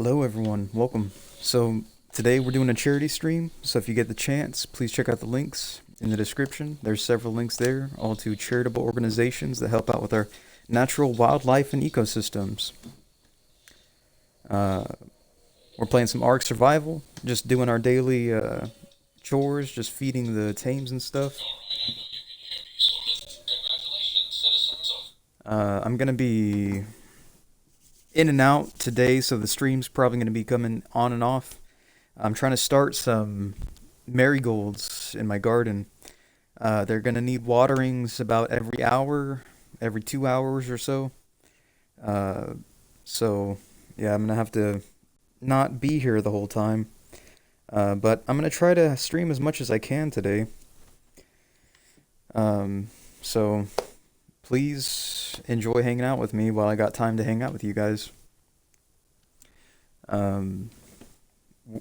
Hello everyone, welcome. So today we're doing a charity stream, so if you get the chance, please check out the links in the description. There's several links there, all to charitable organizations that help out with our natural wildlife and ecosystems. Uh, we're playing some ARK survival, just doing our daily chores, just feeding the tames and stuff. I'm gonna be in and out today, so the stream's probably going to be coming on and off. I'm trying to start some marigolds in my garden. They're going to need waterings about every hour, every 2 hours or so. Uh, so, yeah, I'm going to have to not be here the whole time. But I'm going to try to stream as much as I can today. So please enjoy hanging out with me while I got time to hang out with you guys. Um,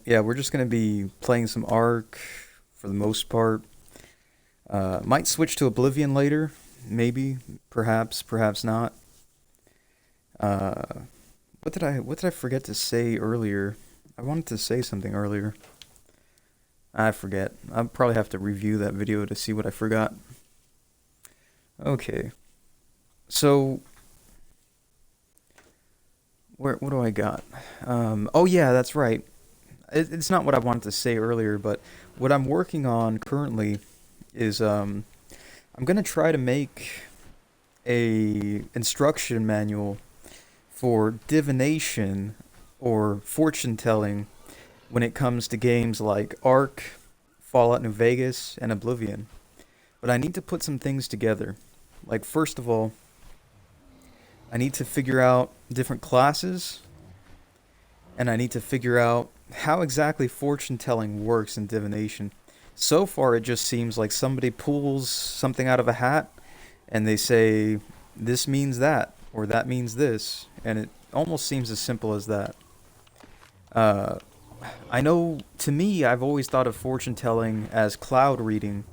yeah, we're just gonna be playing some ARK for the most part. Might switch to Oblivion later, maybe, perhaps not. Uh, what did I forget to say earlier? I wanted to say something earlier. I forget. I'll probably have to review that video to see what I forgot. Okay. So, what do I got? Oh yeah, that's right. It's not what I wanted to say earlier, but what I'm working on currently is I'm gonna try to make a instruction manual for divination or fortune telling when it comes to games like ARK, Fallout New Vegas, and Oblivion. But I need to put some things together. Like, first of all, I need to figure out different classes, and I need to figure out how exactly fortune telling works in divination. So far, it just seems like somebody pulls something out of a hat, and they say, this means that, or that means this, and it almost seems as simple as that. Uh, I know, to me, I've always thought of fortune telling as cloud reading.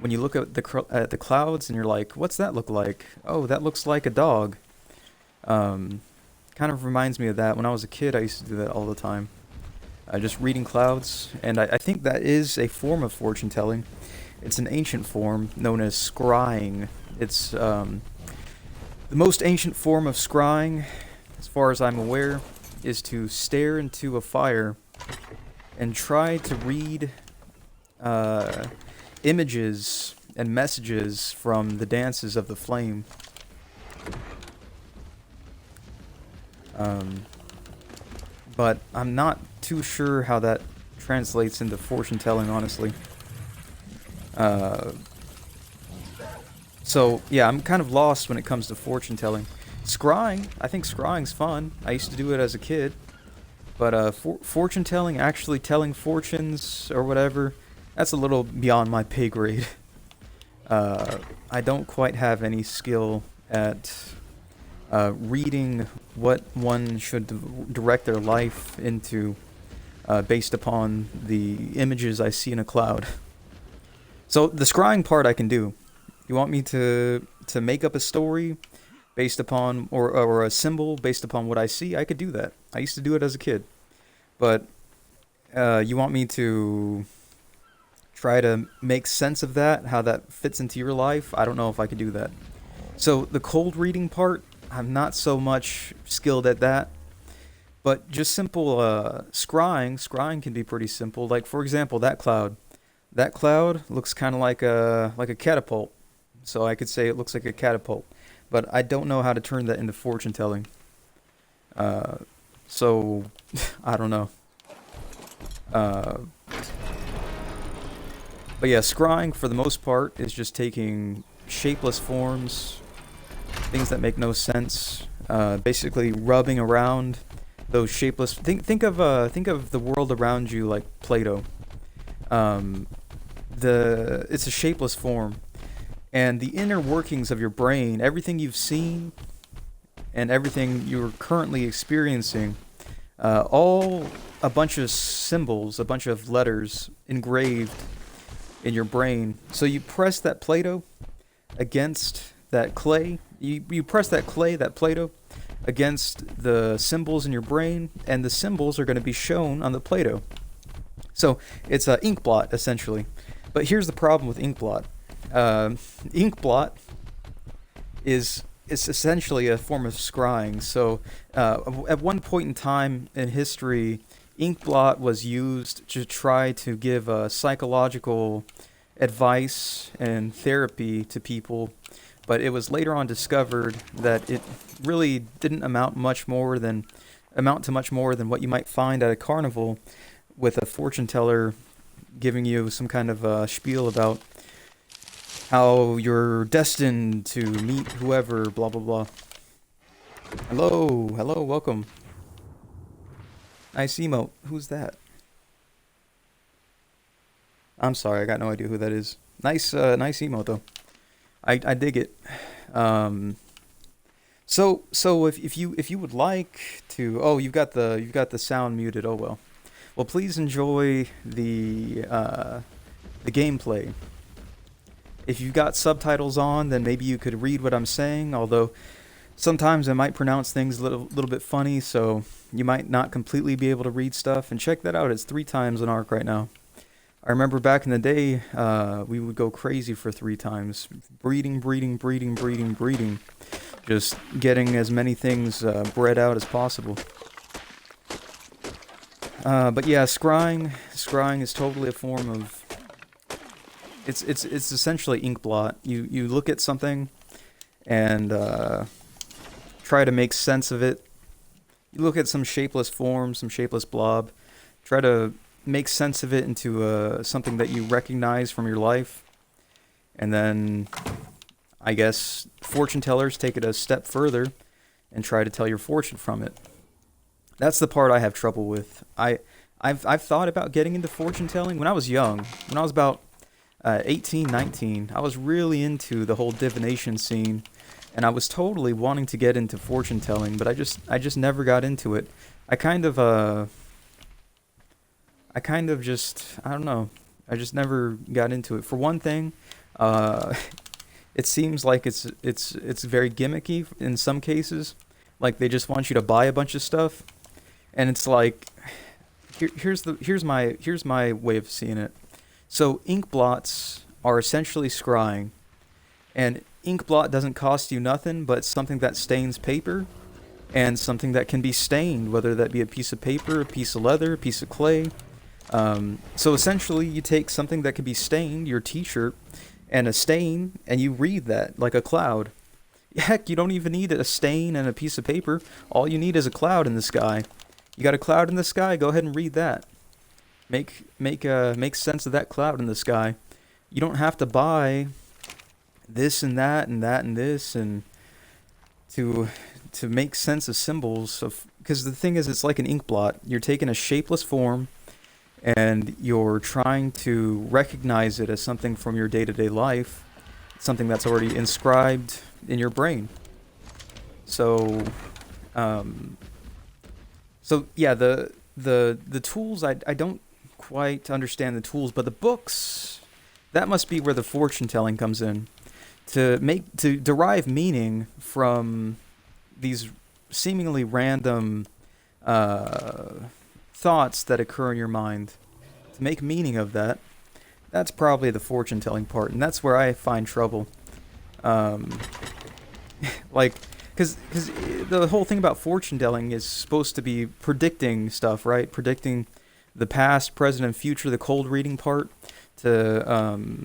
When you look at the clouds and you're like, what's that look like? Oh, that looks like a dog. Um, Kind of reminds me of that. When I was a kid, I used to do that all the time. Just reading clouds, and I think that is a form of fortune telling. It's an ancient form known as scrying. It's the most ancient form of scrying, as far as I'm aware, is to stare into a fire and try to read uh, images and messages from the dances of the flame. Um, but I'm not too sure how that translates into fortune telling, honestly. Uh, so yeah, I'm kind of lost when it comes to fortune telling. Scrying, I think scrying's fun. I used to do it as a kid. But fortune telling, actually telling fortunes or whatever, that's a little beyond my pay grade. I don't quite have any skill at reading what one should direct their life into based upon the images I see in a cloud. So the scrying part I can do. You want me to make up a story based upon, or a symbol based upon what I see? I could do that. I used to do it as a kid. But you want me to try to make sense of that, how that fits into your life? I don't know if I could do that. So the cold reading part, I'm not so much skilled at that. But just simple scrying can be pretty simple. Like, for example, that cloud. That cloud looks kind of like a catapult. So I could say it looks like a catapult. But I don't know how to turn that into fortune telling. So I don't know. Uh, but yeah, scrying for the most part is just taking shapeless forms, things that make no sense, basically rubbing around those shapeless. Think of the world around you like Play-Doh. It's a shapeless form, and the inner workings of your brain, everything you've seen, and everything you're currently experiencing, all a bunch of symbols, a bunch of letters engraved in your brain. So you press that Play-Doh against that clay. You press that clay, that Play-Doh, against the symbols in your brain, and the symbols are going to be shown on the Play-Doh. So it's a ink blot essentially. But here's the problem with ink blot. Ink blot is it's essentially a form of scrying. So at one point in time in history, ink blot was used to try to give psychological advice and therapy to people, but it was later on discovered that it really didn't amount to much more than what you might find at a carnival with a fortune teller giving you some kind of spiel about how you're destined to meet whoever, blah blah blah. Hello, hello, welcome. Nice emote. Who's that? I'm sorry, I got no idea who that is. Nice emote though. I dig it. Um, so if you would like to, oh, you've got the sound muted. Oh well. Well, please enjoy the gameplay. If you've got subtitles on, then maybe you could read what I'm saying. Although sometimes I might pronounce things a little bit funny, so you might not completely be able to read stuff. And check that out. It's 3 times on ARK right now. I remember back in the day, we would go crazy for 3 times. Breeding, breeding, breeding, breeding, breeding. Just getting as many things bred out as possible. But yeah, scrying is totally a form of... It's essentially ink blot. You look at something and try to make sense of it. You look at some shapeless form, some shapeless blob, try to make sense of it into something that you recognize from your life, and then I guess fortune tellers take it a step further and try to tell your fortune from it. That's the part I have trouble with. I've thought about getting into fortune telling when I was young. When I was about 18, 19, I was really into the whole divination scene, and I was totally wanting to get into fortune telling, but I just never got into it. I kind of just, I don't know. I just never got into it. For one thing, it seems like it's very gimmicky in some cases. Like they just want you to buy a bunch of stuff, and it's like, here's my way of seeing it. So ink blots are essentially scrying, and ink blot doesn't cost you nothing but something that stains paper, and something that can be stained, whether that be a piece of paper, a piece of leather, a piece of clay. So essentially, you take something that can be stained, your t-shirt, and a stain, and you read that like a cloud. Heck, you don't even need a stain and a piece of paper. All you need is a cloud in the sky. You got a cloud in the sky? Go ahead and read that. Make sense of that cloud in the sky. You don't have to buy this and that and that and this and to make sense of symbols of, because the thing is, it's like an ink blot. You're taking a shapeless form and you're trying to recognize it as something from your day-to-day life, something that's already inscribed in your brain. So yeah, the tools, I don't quite understand the tools, but the books, that must be where the fortune telling comes in. To derive meaning from these seemingly random thoughts that occur in your mind, to make meaning of that, that's probably the fortune telling part, and that's where I find trouble. Like, because the whole thing about fortune telling is supposed to be predicting stuff, right? Predicting the past, present, and future, the cold reading part. So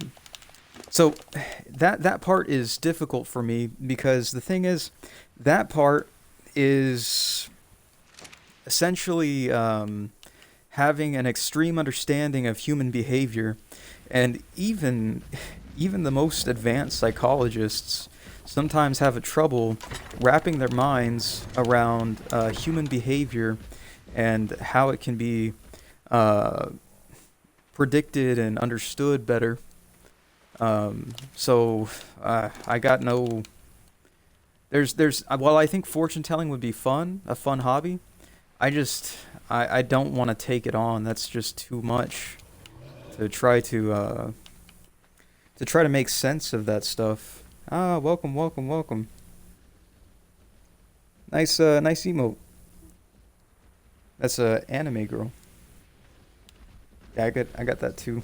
that part is difficult for me, because the thing is, that part is essentially having an extreme understanding of human behavior, and even the most advanced psychologists sometimes have a trouble wrapping their minds around human behavior and how it can be predicted and understood better. So I got no. There's while I think fortune telling would be fun, a fun hobby, I don't want to take it on. That's just too much to try to make sense of that stuff. Ah, welcome, welcome, welcome. Nice emote. That's a anime girl. Yeah, I got that too.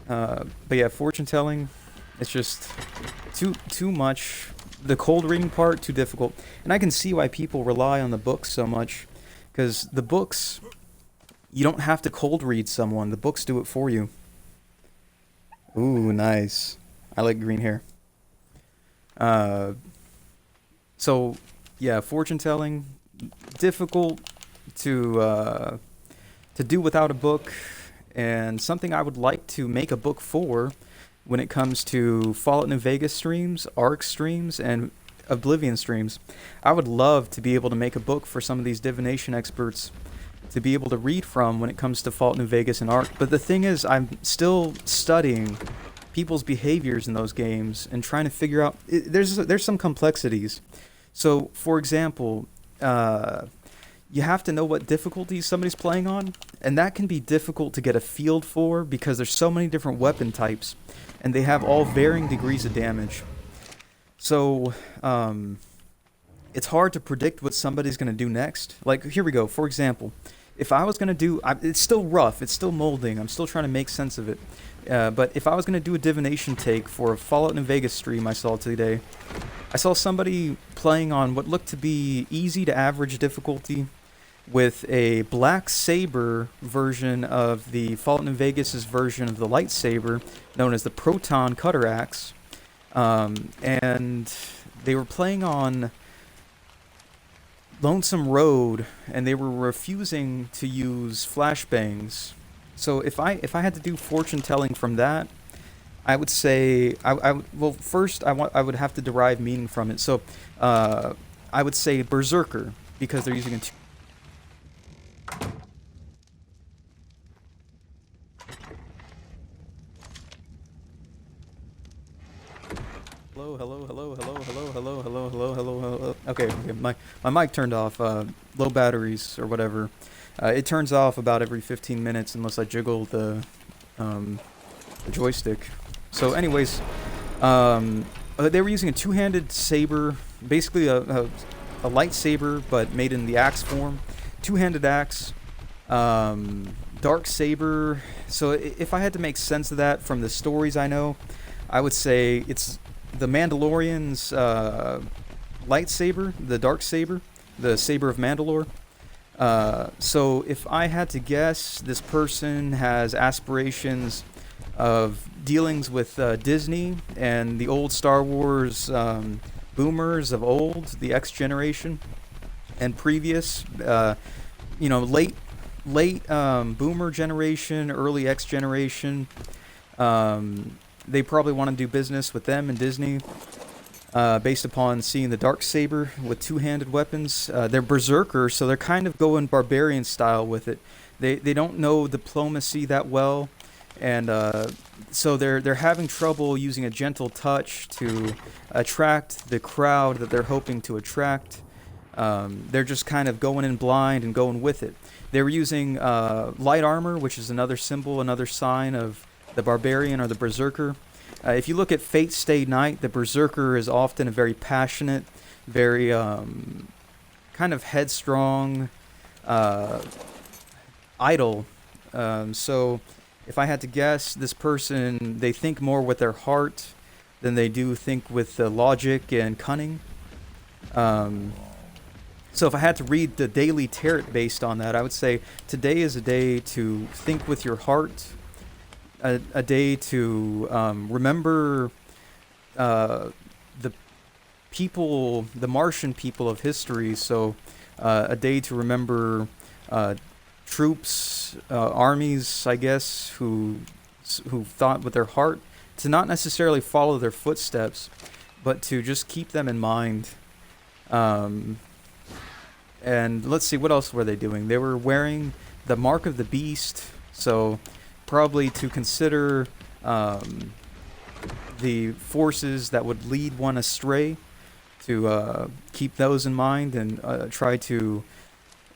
But yeah, fortune telling, it's just too much. The cold reading part too difficult, and I can see why people rely on the books so much, because the books you don't have to cold read someone. The books do it for you. Ooh, nice. I like green hair. Uh, so yeah, fortune telling difficult to do without a book, and something I would like to make a book for when it comes to Fallout New Vegas streams, ARK streams, and Oblivion streams. I would love to be able to make a book for some of these divination experts to be able to read from when it comes to Fallout New Vegas and ARK. But the thing is, I'm still studying people's behaviors in those games and trying to figure out. There's some complexities. So, for example, you have to know what difficulty somebody's playing on, and that can be difficult to get a field for because there's so many different weapon types, and they have all varying degrees of damage. So, it's hard to predict what somebody's going to do next. Like, here we go. For example, if I was going to it's still rough, it's still molding, I'm still trying to make sense of it. But if I was going to do a divination take for a Fallout New Vegas stream I saw today, I saw somebody playing on what looked to be easy to average difficulty with a black saber version of the Fallout New Vegas' version of the lightsaber, known as the Proton Cutter Axe. And they were playing on Lonesome Road, and they were refusing to use flashbangs. So if I had to do fortune telling from that, I would say well, first I would have to derive meaning from it. So I would say berserker because they're using a hello, hello, hello, hello, hello, hello, hello, hello, hello, hello. Okay, my mic turned off. Low batteries or whatever. It turns off about every 15 minutes unless I jiggle um, the joystick. So, anyways, they were using a two-handed saber, basically a lightsaber, but made in the axe form. Two-handed axe, dark saber. So, if I had to make sense of that from the stories I know, I would say it's the Mandalorian's lightsaber, the dark saber, the saber of Mandalore. So if I had to guess, this person has aspirations of dealings with Disney and the old Star Wars boomers of old, the X generation and previous, late boomer generation, early X generation. They probably want to do business with them and Disney, based upon seeing the dark saber with two-handed weapons. They're berserkers, so they're kind of going barbarian style with it. They don't know diplomacy that well, and so they're having trouble using a gentle touch to attract the crowd that they're hoping to attract. They're just kind of going in blind and going with it. They were using light armor, which is another symbol, another sign of the barbarian or the berserker. If you look at Fate Stay Night, the berserker is often a very passionate, very kind of headstrong idol. So if I had to guess, this person, they think more with their heart than they do think with logic and cunning. So if I had to read the daily tarot based on that, I would say today is a day to think with your heart, a day to remember the people, the Martian people of history. So a day to remember troops, armies, I guess, who thought with their heart, to not necessarily follow their footsteps, but to just keep them in mind. And let's see, what else were they doing? They were wearing the mark of the beast, so probably to consider the forces that would lead one astray, to keep those in mind and try to.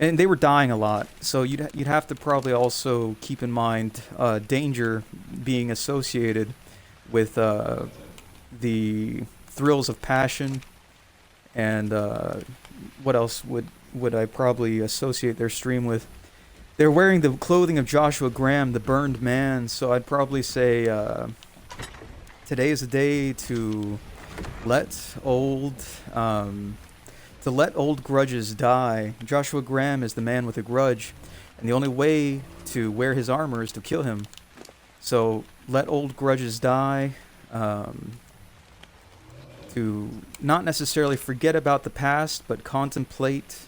And they were dying a lot, so you'd have to probably also keep in mind danger being associated with the thrills of passion, and what else would I probably associate their stream with? They're wearing the clothing of Joshua Graham, the burned man. So I'd probably say today is a day to let old um, to let old grudges die. Joshua Graham is the man with a grudge, and the only way to wear his armor is to kill him. So let old grudges die. To not necessarily forget about the past, but contemplate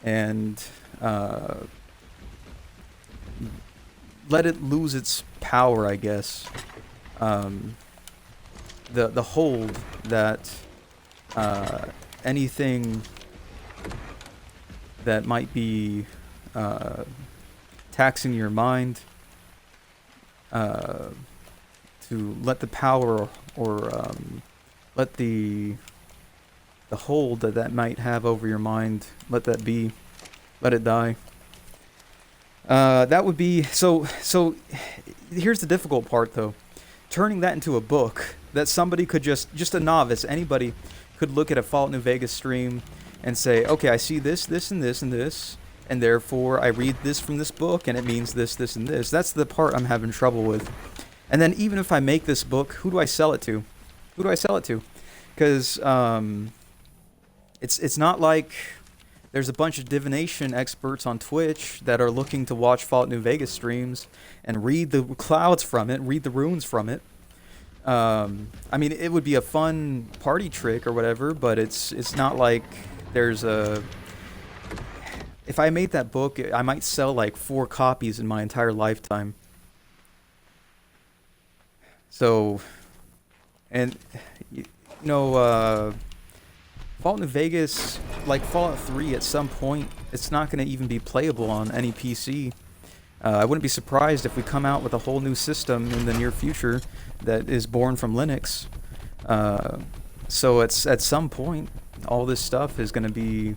and let it lose its power, I guess. Um, the hold that anything that might be taxing your mind, to let the power or let the hold that might have over your mind, let that be, let it die. That would be so. Here's the difficult part, though. Turning that into a book that somebody could just a novice, anybody could look at a Fallout New Vegas stream and say, okay, I see this, this, and this, and this, and therefore I read this from this book, and it means this, this, and this. That's the part I'm having trouble with. And then even if I make this book, who do I sell it to? Who do I sell it to? Because it's not like there's a bunch of divination experts on Twitch that are looking to watch Fallout New Vegas streams and read the clouds from it, read the runes from it. I mean, it would be a fun party trick or whatever, but it's not like there's a... If I made that book, I might sell like 4 copies in my entire lifetime. So, and you know, Fallout New Vegas, like Fallout 3, at some point, it's not going to even be playable on any PC. I wouldn't be surprised if we come out with a whole new system in the near future that is born from Linux. So it's at some point, all this stuff is going to be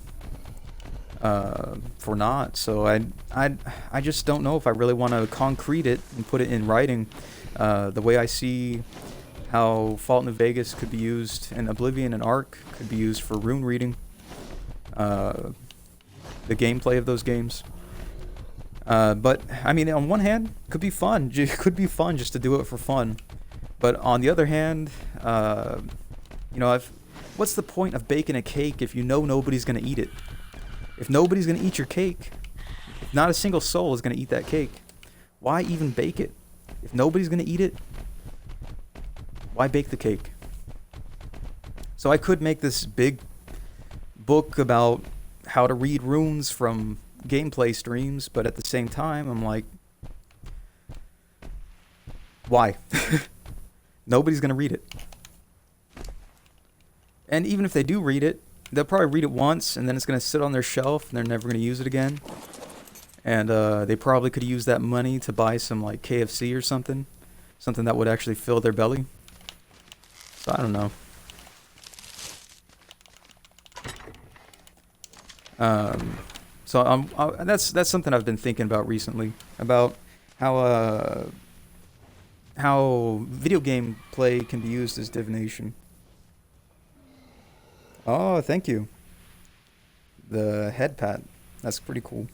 for naught. So I just don't know if I really want to concrete it and put it in writing. The way I see how Fallout New Vegas could be used, and Oblivion and ARK could be used for rune reading, the gameplay of those games. But I mean, on one hand, could be fun. It could be fun just to do it for fun. But on the other hand, you know, what's the point of baking a cake if you know nobody's gonna eat it? If nobody's gonna eat your cake, if not a single soul is gonna eat that cake, why even bake it? If nobody's gonna eat it, why bake the cake? So I could make this big book about how to read runes from gameplay streams, but at the same time, I'm like, why? Nobody's gonna read it. And even if they do read it, they'll probably read it once, and then it's gonna sit on their shelf, and they're never gonna use it again. And they probably could use that money to buy some like KFC or something that would actually fill their belly. So I don't know. So that's something I've been thinking about recently, about how video game play can be used as divination. Oh, thank you. The head pat. That's pretty cool.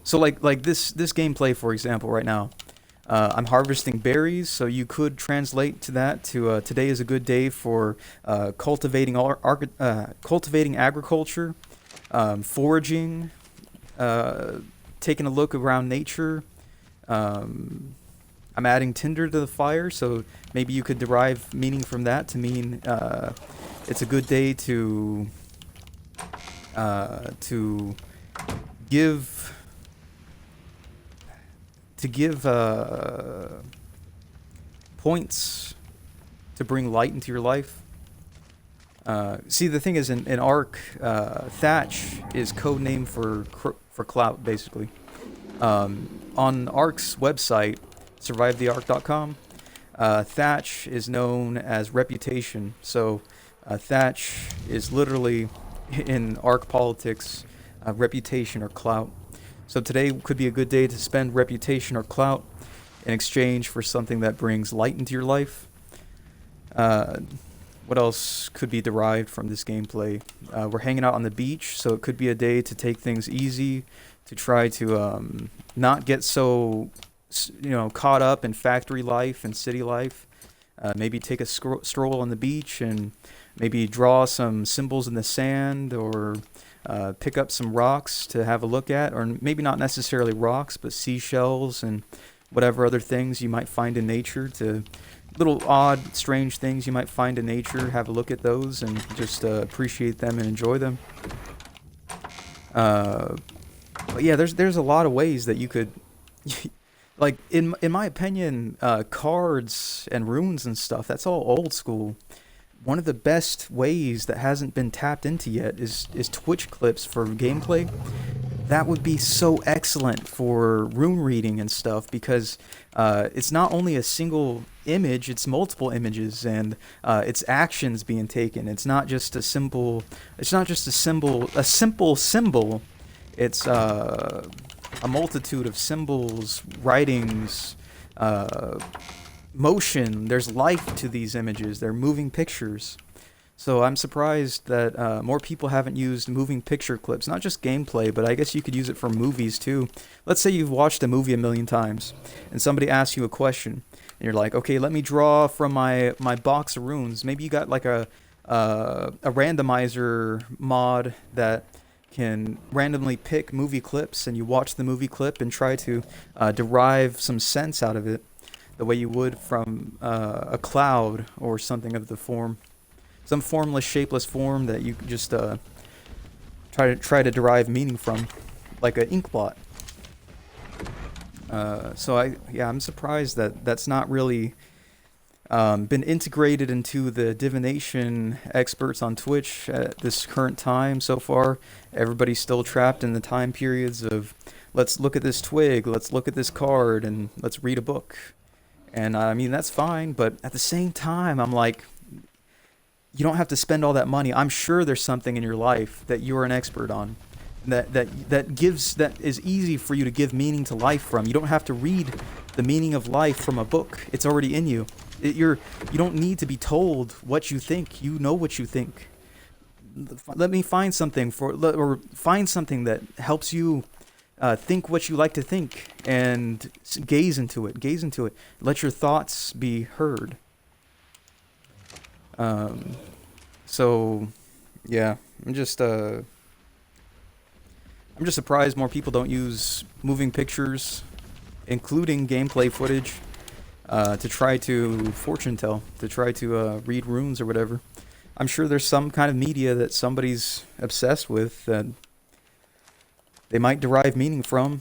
So like this gameplay, for example, right now, I'm harvesting berries, so you could translate to that to today is a good day for cultivating cultivating agriculture, foraging, taking a look around nature. I'm adding tinder to the fire, so maybe you could derive meaning from that to mean it's a good day to give points to bring light into your life. See, the thing is, in ARK, Thatch is code name for clout, basically. On ARK's website, survivetheark.com, Thatch is known as reputation. So Thatch is literally, in ARK politics, reputation or clout. So today could be a good day to spend reputation or clout. in exchange for something that brings light into your life. Uh, what else could be derived from this gameplay? We're hanging out on the beach, so it could be a day to take things easy, to try to not get so caught up in factory life and city life. Maybe take a stroll on the beach and maybe draw some symbols in the sand, or pick up some rocks to have a look at, or maybe not necessarily rocks, but seashells and whatever other things you might find in nature, to little odd, strange things you might find in nature. Have a look at those and just appreciate them and enjoy them. Uh, but yeah, there's a lot of ways that you could, like in my opinion, cards and runes and stuff. That's all old school. One of the best ways that hasn't been tapped into yet is Twitch clips for gameplay. That would be so excellent for rune reading and stuff, because it's not only a single image, it's multiple images, and it's actions being taken. It's not just a simple a simple symbol. It's a multitude of symbols, writings, motion. There's life to these images. They're moving pictures. So I'm surprised that more people haven't used moving picture clips, not just gameplay, but I guess you could use it for movies too. Let's say you've watched a movie a million times, and somebody asks you a question, and you're like, okay, let me draw from my box of runes. Maybe you got like a randomizer mod that can randomly pick movie clips, and you watch the movie clip and try to derive some sense out of it, the way you would from a cloud or something of the form. Some formless, shapeless form that you just try to derive meaning from, like an ink blot. I'm surprised that that's not really been integrated into the divination experts on Twitch at this current time so far. Everybody's still trapped in the time periods of, let's look at this twig, let's look at this card, and let's read a book. And I mean, that's fine, but at the same time, I'm like, you don't have to spend all that money. I'm sure there's something in your life that you're an expert on, that is easy for you to give meaning to life from. You don't have to read the meaning of life from a book. It's already in you. You don't need to be told what you think. You know what you think. Let me find something find something that helps you think what you like to think, and gaze into it. Gaze into it. Let your thoughts be heard. So, yeah, I'm just surprised more people don't use moving pictures, including gameplay footage, to try to fortune tell, to try to read runes or whatever. I'm sure there's some kind of media that somebody's obsessed with that they might derive meaning from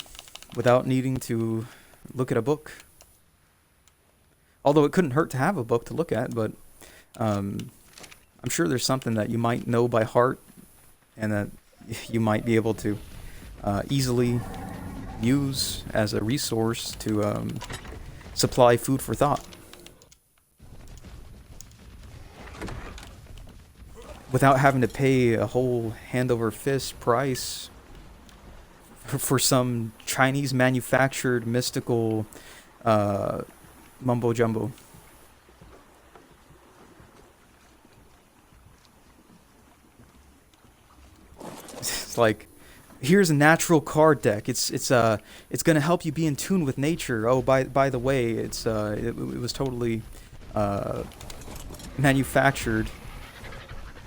without needing to look at a book. Although it couldn't hurt to have a book to look at, but I'm sure there's something that you might know by heart, and that you might be able to easily use as a resource to supply food for thought, without having to pay a whole hand over fist price for some Chinese manufactured mystical mumbo jumbo. It's like, here's a natural card deck. It's gonna help you be in tune with nature. Oh, by the way, it was totally manufactured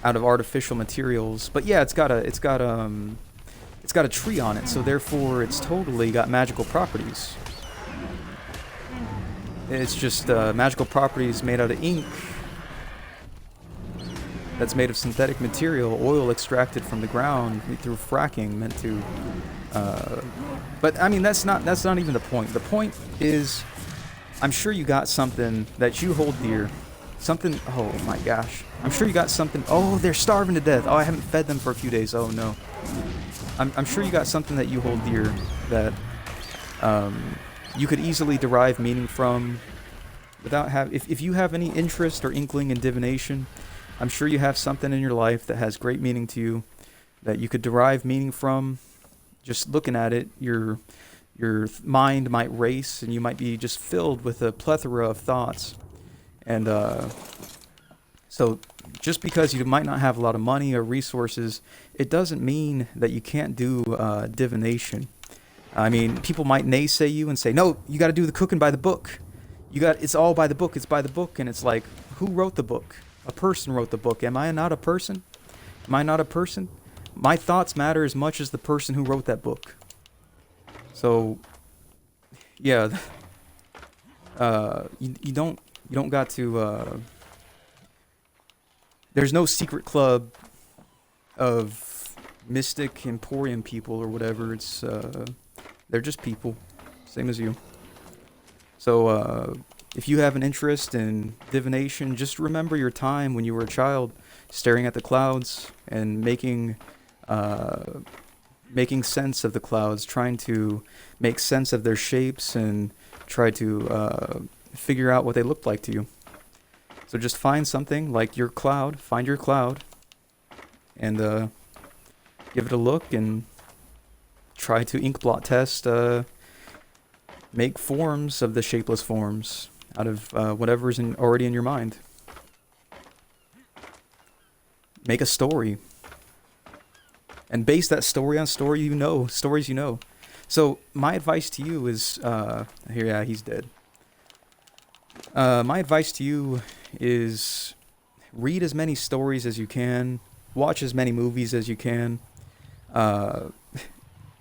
out of artificial materials. But yeah, it's got a tree on it, so therefore it's totally got magical properties. It's just magical properties made out of ink that's made of synthetic material, oil extracted from the ground through fracking, meant to. But I mean, that's not even the point. The point is, I'm sure you got something that you hold dear. Something. Oh my gosh. I'm sure you got something. Oh, they're starving to death. Oh, I haven't fed them for a few days. Oh no. I'm sure you got something that you hold dear that you could easily derive meaning from without if you have any interest or inkling in divination. I'm sure you have something in your life that has great meaning to you that you could derive meaning from just looking at it. You're Your mind might race, and you might be just filled with a plethora of thoughts. And so, just because you might not have a lot of money or resources, it doesn't mean that you can't do divination. I mean, people might naysay you and say, "No, you got to do the cooking by the book. It's all by the book. It's by the book." And it's like, who wrote the book? A person wrote the book. Am I not a person? Am I not a person? My thoughts matter as much as the person who wrote that book. So, yeah, you don't got to. There's no secret club of mystic emporium people or whatever. It's they're just people, same as you. So if you have an interest in divination, just remember your time when you were a child, staring at the clouds and making sense of the clouds, trying to make sense of their shapes and try to figure out what they looked like to you. So just find something like your cloud, find your cloud, and give it a look and try to ink blot test, make forms of the shapeless forms out of whatever's already in your mind. Make a story. And base that story on stories you know. So my advice to you is, here, yeah, he's dead. My advice to you is read as many stories as you can, watch as many movies as you can,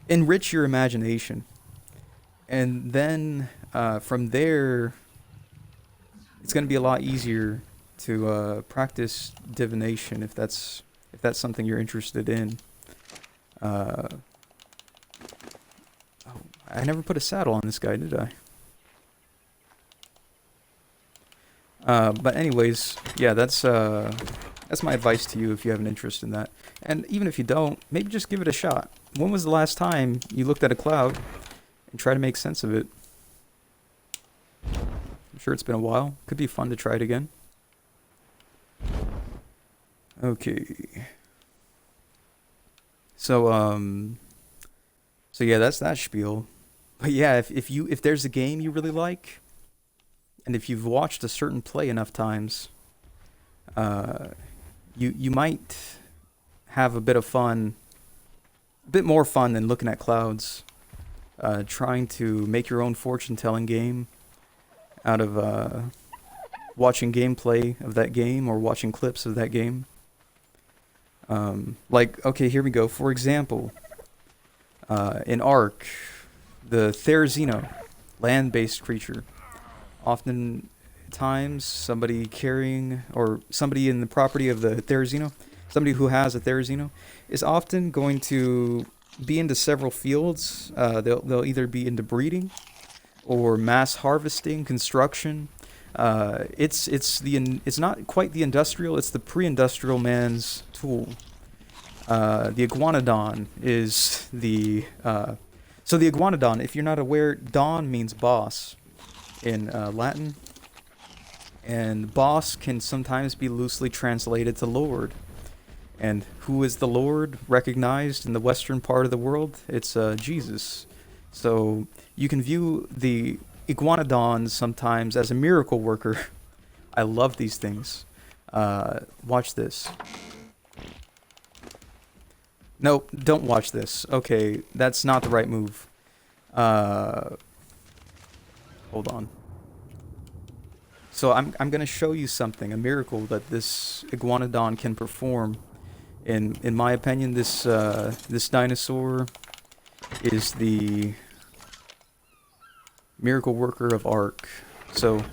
enrich your imagination. And then from there, it's going to be a lot easier to practice divination if that's something you're interested in. Oh, I never put a saddle on this guy, did I? But anyways, yeah, that's my advice to you if you have an interest in that. And even if you don't, maybe just give it a shot. When was the last time you looked at a cloud and tried to make sense of it? I'm sure it's been a while. Could be fun to try it again. Okay. So yeah, that's that spiel. But yeah, if there's a game you really like, and if you've watched a certain play enough times, you might have a bit of fun, a bit more fun than looking at clouds, trying to make your own fortune-telling game out of watching gameplay of that game or watching clips of that game. Like, okay, here we go. For example, in ARK, the Therizino, land-based creature. Oftentimes, somebody carrying, or somebody in the property of the Therizino, somebody who has a Therizino, is often going to be into several fields. They'll either be into breeding, or mass harvesting, construction. It's not quite the industrial. It's the pre-industrial man's tool. The iguanodon is the so the iguanodon. If you're not aware, don means boss in Latin, and boss can sometimes be loosely translated to lord. And who is the Lord recognized in the western part of the world? It's Jesus. So you can view the iguanodons sometimes as a miracle worker. I love these things. Watch this. Nope, don't watch this. Okay, that's not the right move. Hold on. So I'm gonna show you something, a miracle that this iguanodon can perform. In my opinion, this dinosaur is the miracle worker of ARK. So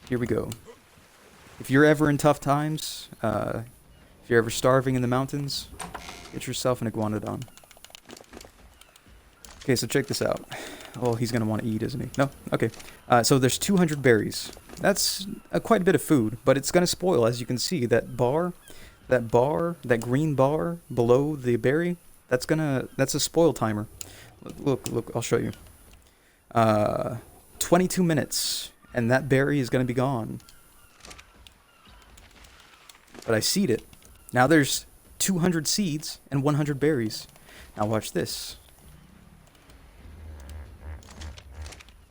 here we go. If you're ever in tough times, if you're ever starving in the mountains, get yourself an iguanodon. Okay, so check this out. Oh, he's gonna want to eat, isn't he? No? Okay. So there's 200 berries. That's quite a bit of food, but it's gonna spoil. As you can see, that that green bar below the berry, that's a spoil timer. Look, I'll show you. 22 minutes, and that berry is gonna be gone. But I seed it. Now there's 200 seeds and 100 berries. Now watch this.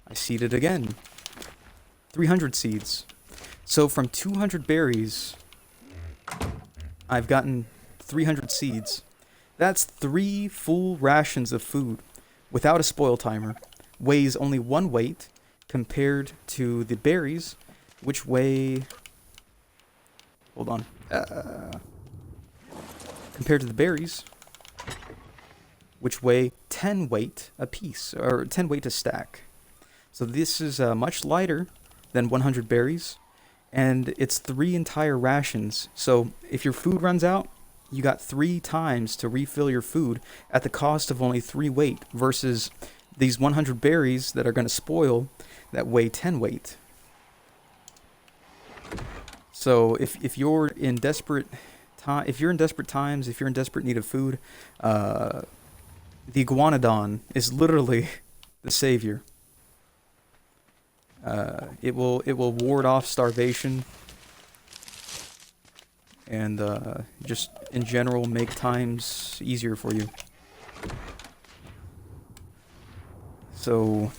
I seeded again. 300 seeds. So from 200 berries, I've gotten 300 seeds. That's 3 full rations of food without a spoil timer. Weighs only 1 weight compared to the berries, which weigh... Hold on. Compared to the berries, which weigh 10 weight a piece, or 10 weight a stack. So this is much lighter than 100 berries, and it's 3 entire rations. So if your food runs out, you got 3 times to refill your food at the cost of only 3 weight versus these 100 berries that are going to spoil that weigh 10 weight. So if you're in desperate times, if you're in desperate need of food, the iguanodon is literally the savior. It will ward off starvation and just in general make times easier for you. So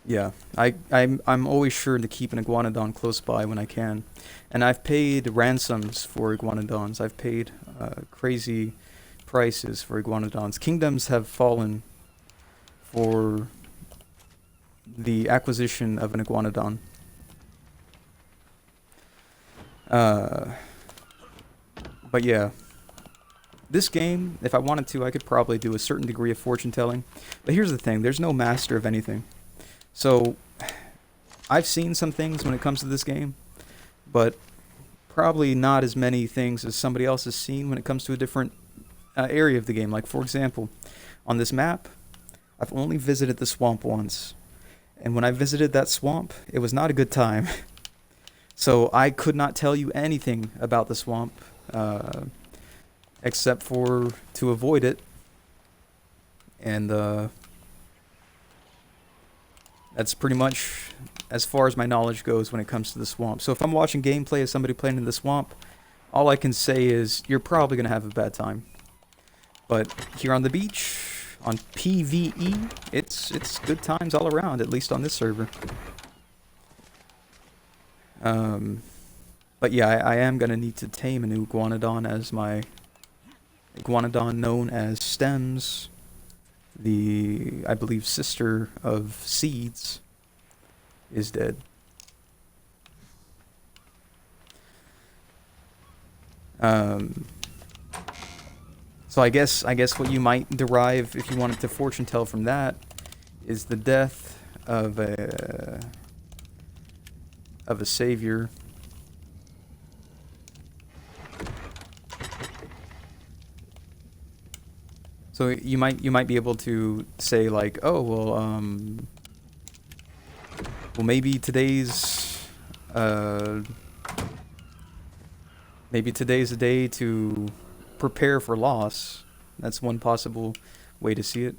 yeah, I'm always sure to keep an iguanodon close by when I can, and I've paid ransoms for iguanodons. I've paid crazy prices for iguanodons. Kingdoms have fallen for the acquisition of an iguanodon. But yeah, this game, if I wanted to, I could probably do a certain degree of fortune telling. But here's the thing, there's no master of anything. So, I've seen some things when it comes to this game, but probably not as many things as somebody else has seen when it comes to a different area of the game. Like, for example, on this map, I've only visited the swamp once. And when I visited that swamp, it was not a good time. So I could not tell you anything about the swamp, except for to avoid it. And that's pretty much as far as my knowledge goes when it comes to the swamp. So if I'm watching gameplay of somebody playing in the swamp, all I can say is you're probably going to have a bad time. But here on the beach, on PvE, it's good times all around, at least on this server. But yeah, I am going to need to tame a new iguanodon, as my iguanodon known as Stems, the, I believe, sister of Seeds, is dead. So I guess what you might derive, if you wanted to fortune tell from that, is the death of a savior. So you might be able to say like, oh well, maybe today's a day to prepare for loss. That's one possible way to see it.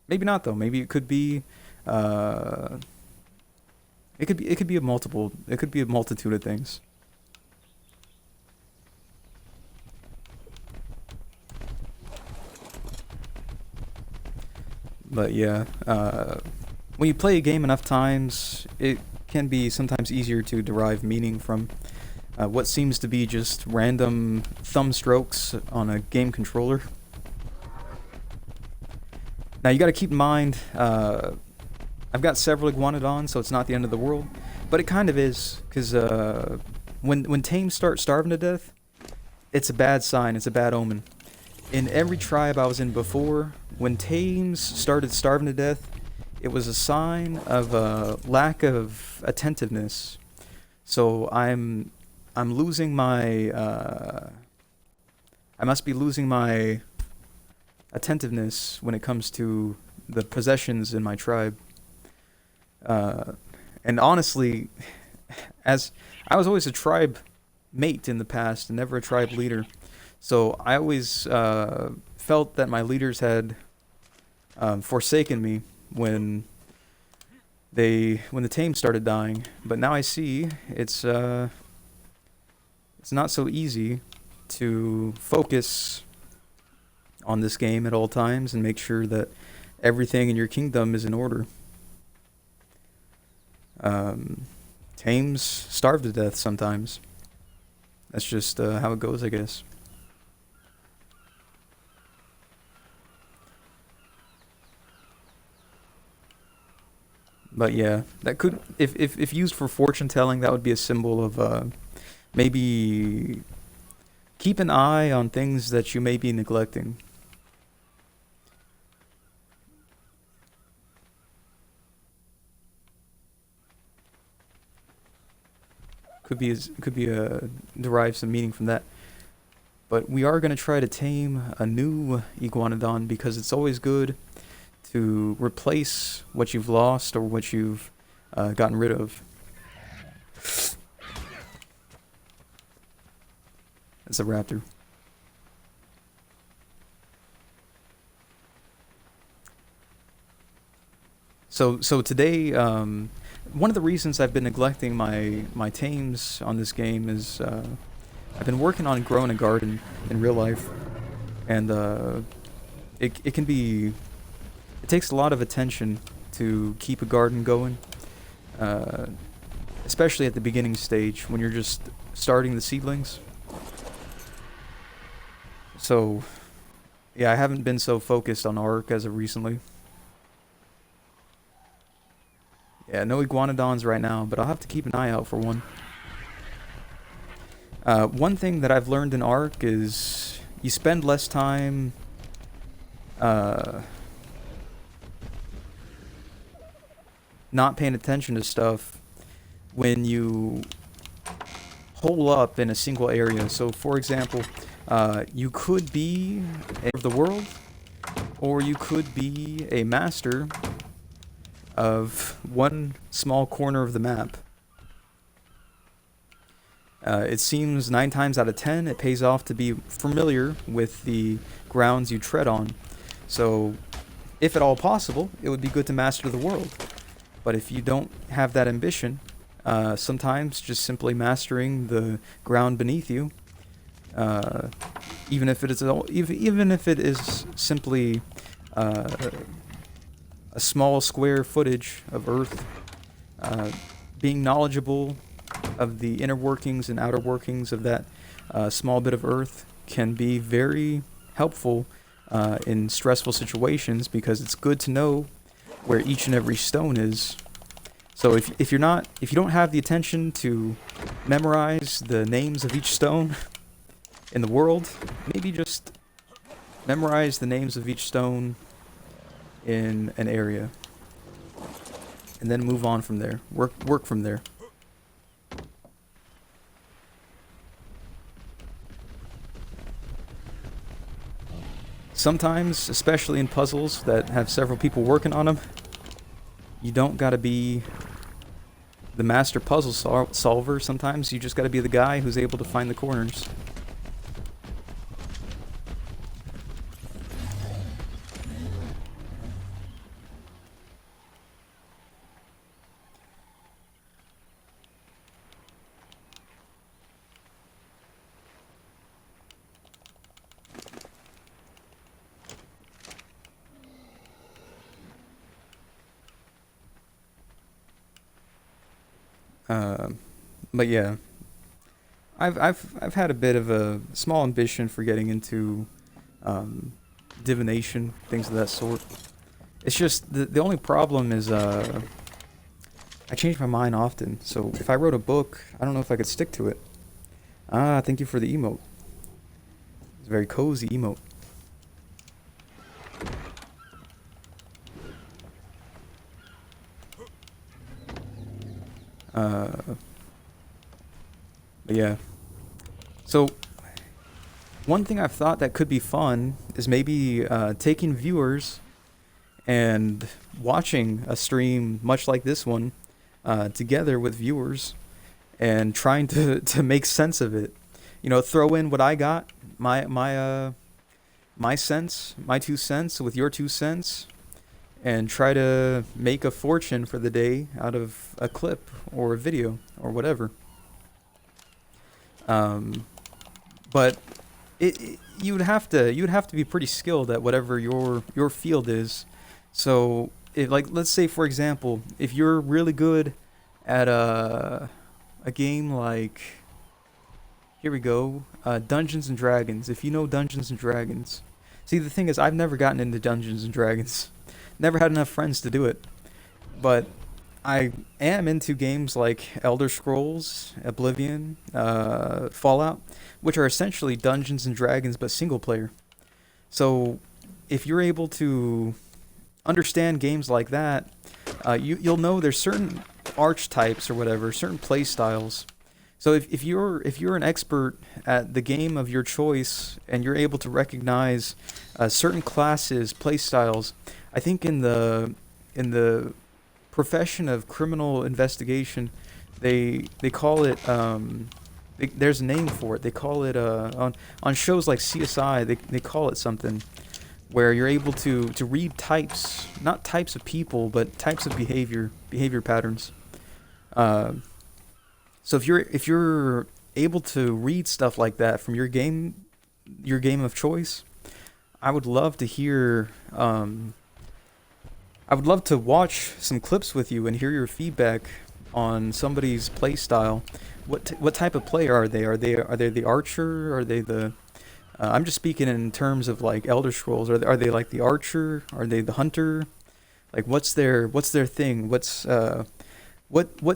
Maybe not though. Maybe it could be it could be a multitude of things. But yeah, when you play a game enough times, it can be sometimes easier to derive meaning from what seems to be just random thumb strokes on a game controller. Now you got to keep in mind, I've got several iguanodons, so it's not the end of the world, but it kind of is, because when tames start starving to death, it's a bad sign, it's a bad omen. In every tribe I was in before, when tames started starving to death, it was a sign of a lack of attentiveness. So I'm losing my I must be losing my attentiveness when it comes to the possessions in my tribe. And honestly, as I was always a tribe mate in the past and never a tribe leader, so I always felt that my leaders had forsaken me when the tame started dying. But now I see it's not so easy to focus on this game at all times and make sure that everything in your kingdom is in order. Um, Tames starve to death sometimes. That's just how it goes, I guess. But yeah, that could, if used for fortune telling, that would be a symbol of maybe keep an eye on things that you may be neglecting. Could be derive some meaning from that. But we are gonna try to tame a new iguanodon because it's always good to replace what you've lost or what you've gotten rid of. It's a raptor. So today, one of the reasons I've been neglecting my tames on this game is I've been working on growing a garden in real life, and it can be, it takes a lot of attention to keep a garden going, uh, especially at the beginning stage when you're just starting the seedlings. So yeah, I haven't been so focused on ARK as of recently. Yeah, no iguanodons right now, but I'll have to keep an eye out for one. One thing that I've learned in ARK is you spend less time uh, not paying attention to stuff when you hole up in a single area. So, for example, you could be of the world, or you could be a master of one small corner of the map. It seems 9 times out of 10 it pays off to be familiar with the grounds you tread on. So, if at all possible, it would be good to master the world. But if you don't have that ambition, sometimes just simply mastering the ground beneath you, uh, even if it is simply uh, a small square footage of Earth, uh, being knowledgeable of the inner workings and outer workings of that small bit of Earth can be very helpful in stressful situations because it's good to know where each and every stone is. So if you don't have the attention to memorize the names of each stone in the world, maybe just memorize the names of each stone in an area, and then move on from there. Work from there. Sometimes, especially in puzzles that have several people working on them, you don't gotta be the master puzzle solver. Sometimes you just gotta be the guy who's able to find the corners. Uh, but yeah, I've had a bit of a small ambition for getting into um, divination, things of that sort. It's just the only problem is I change my mind often. So if I wrote a book, I don't know if I could stick to it. Ah, thank you for the emote. It's a very cozy emote. Uh, but yeah. So one thing I've thought that could be fun is maybe taking viewers and watching a stream much like this one together with viewers and trying to make sense of it. You know, throw in what I got, my sense, my 2 cents with your 2 cents, and try to make a fortune for the day out of a clip or a video or whatever. Um, but you'd have to be pretty skilled at whatever your field is So, like, let's say for example, if you're really good at a game like, here we go, Dungeons and Dragons. If you know Dungeons and Dragons, see, the thing is, I've never gotten into Dungeons and Dragons. Never had enough friends to do it. But I am into games like Elder Scrolls, Oblivion, Fallout, which are essentially Dungeons and Dragons but single player. So if you're able to understand games like that, you'll know there's certain archetypes or whatever, certain play styles. So if you're an expert at the game of your choice and you're able to recognize certain classes, play styles, I think in the profession of criminal investigation, they call it there's a name for it. They call it on shows like CSI. They call it something where you're able to read types, not types of people, but types of behavior patterns. Uh, so if you're able to read stuff like that from your game of choice, I would love to hear. I would love to watch some clips with you and hear your feedback on somebody's play style. What type of player are they? Are they the archer? Are they the I'm just speaking in terms of like Elder Scrolls. Are they like the archer? Are they the hunter? Like what's their thing? What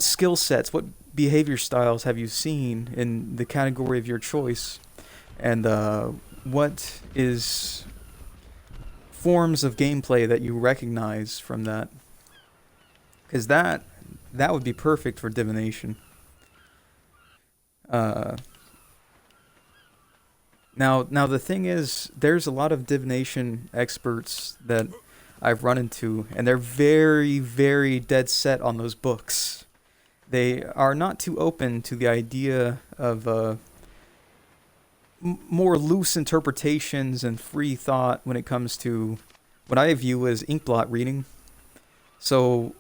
skill sets, what behavior styles have you seen in the category of your choice? And what is forms of gameplay that you recognize from that? Because that would be perfect for divination. Uh, now the thing is, there's a lot of divination experts that I've run into, and they're very, very dead set on those books. They are not too open to the idea of more loose interpretations and free thought when it comes to what I view as inkblot reading. So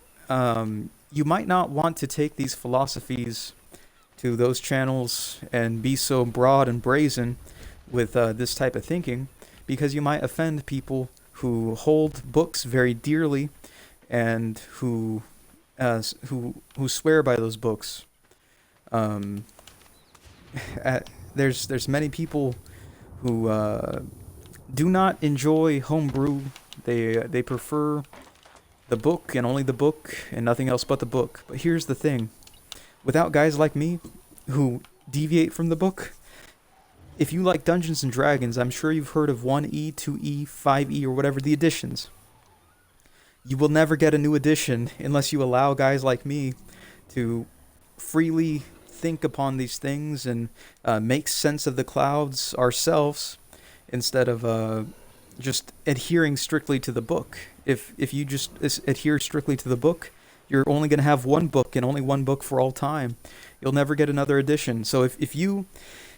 you might not want to take these philosophies to those channels and be so broad and brazen with this type of thinking, because you might offend people who hold books very dearly and who swear by those books. Um, there's many people who do not enjoy homebrew. They prefer the book and only the book and nothing else but the book. But here's the thing: without guys like me who deviate from the book, if you like Dungeons and Dragons, I'm sure you've heard of 1E, 2E, 5E, or whatever the editions. You will never get a new edition unless you allow guys like me to freely think upon these things and make sense of the clouds ourselves, instead of just adhering strictly to the book. If you just adhere strictly to the book, you're only going to have one book and only one book for all time. You'll never get another edition. So if you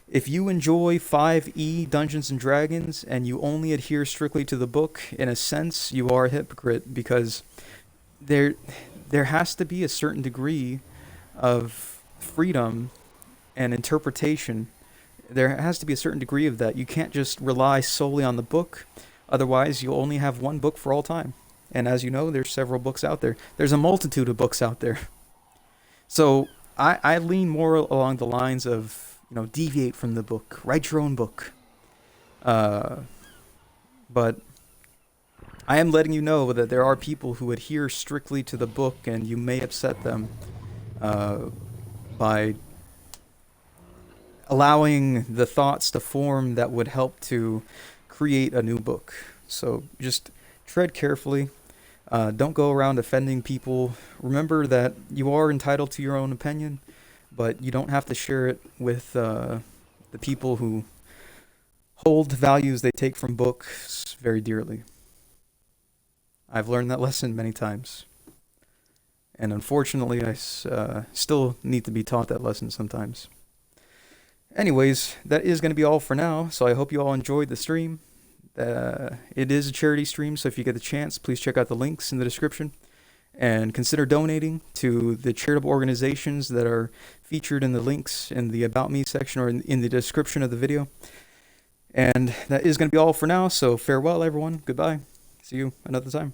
enjoy 5e Dungeons and Dragons and you only adhere strictly to the book, in a sense, you are a hypocrite, because there there has to be a certain degree of freedom and interpretation. There has to be a certain degree of that. You can't just rely solely on the book. Otherwise, you'll only have one book for all time. And as you know, there's several books out there. There's a multitude of books out there. So I lean more along the lines of, deviate from the book, write your own book. Uh, but I am letting you know that there are people who adhere strictly to the book, and you may upset them uh, by allowing the thoughts to form that would help to create a new book. So just tread carefully. Don't go around offending people. Remember that you are entitled to your own opinion, but you don't have to share it with the people who hold values they take from books very dearly. I've learned that lesson many times. And unfortunately, I still need to be taught that lesson sometimes. Anyways, that is going to be all for now. So I hope you all enjoyed the stream. It is a charity stream, so if you get the chance, please check out the links in the description and consider donating to the charitable organizations that are featured in the links in the About Me section or in the description of the video. And that is going to be all for now, so farewell, everyone. Goodbye. See you another time.